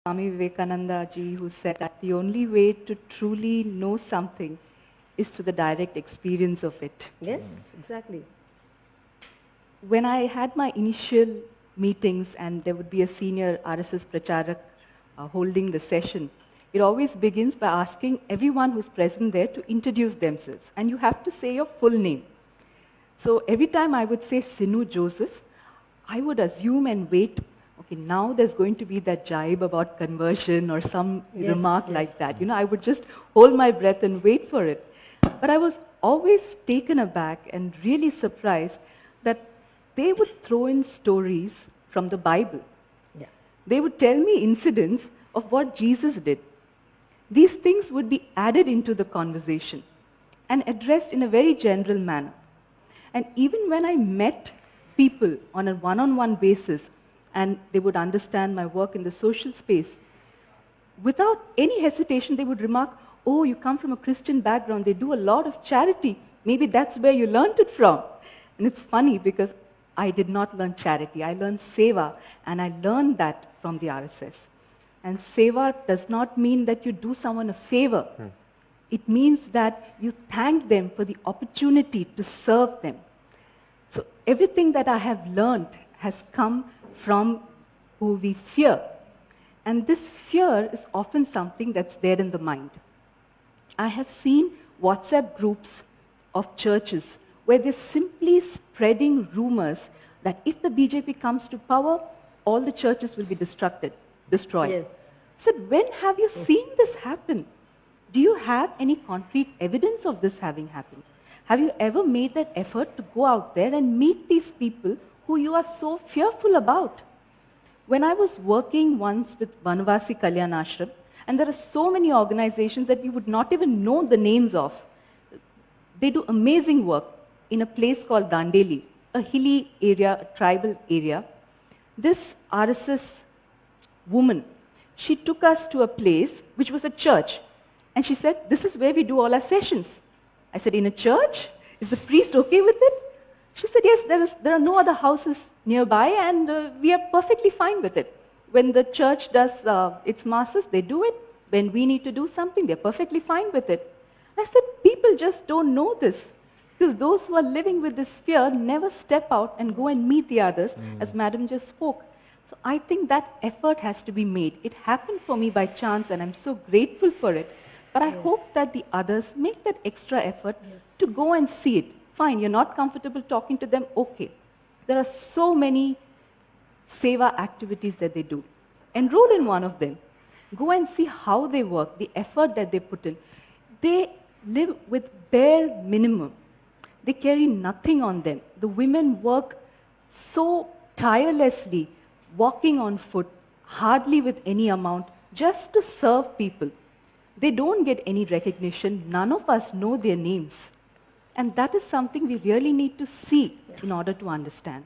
Swami Vivekananda ji, who said that the only way to truly know something is through the direct experience of it. Yes, exactly. When I had my initial meetings and there would be a senior RSS Pracharak holding the session, it always begins by asking everyone who's present there to introduce themselves. And you have to say your full name. So every time I would say Sinu Joseph, I would assume and wait, okay, now there's going to be that jibe about conversion or some remark like that. You know, I would just hold my breath and wait for it. But I was always taken aback and really surprised that they would throw in stories from the Bible. Yeah. They would tell me incidents of what Jesus did. These things would be added into the conversation and addressed in a very general manner. And even when I met people on a one-on-one basis and they would understand my work in the social space, without any hesitation they would remark, oh, you come from a Christian background, they do a lot of charity. Maybe that's where you learned it from. And it's funny because I did not learn charity. I learned seva, and I learned that from the RSS. And seva does not mean that you do someone a favor. It means that you thank them for the opportunity to serve them. So everything that I have learned has come from who we fear. And this fear is often something that's there in the mind. I have seen WhatsApp groups of churches where they're simply spreading rumors that if the BJP comes to power, all the churches will be destroyed. Yes. So when have you seen this happen? Do you have any concrete evidence of this having happened? Have you ever made that effort to go out there and meet these people who you are so fearful about? When I was working once with Vanavasi Kalyan Ashram, and there are so many organizations that we would not even know the names of. They do amazing work in a place called Dandeli, a hilly area, a tribal area. This RSS woman, she took us to a place which was a church. And she said, this is where we do all our sessions. I said, in a church? Is the priest okay with it? She said, yes, there are no other houses nearby and we are perfectly fine with it. When the church does its masses, they do it. When we need to do something, they're perfectly fine with it. I said, people just don't know this. Because those who are living with this fear never step out and go and meet the others, as Madam just spoke. So I think that effort has to be made. It happened for me by chance and I'm so grateful for it. But I hope that the others make that extra effort to go and see it. Fine, you're not comfortable talking to them, okay. There are so many seva activities that they do. Enroll in one of them. Go and see how they work, the effort that they put in. They live with bare minimum. They carry nothing on them. The women work so tirelessly, walking on foot, hardly with any amount, just to serve people. They don't get any recognition. None of us know their names. And that is something we really need to see in order to understand.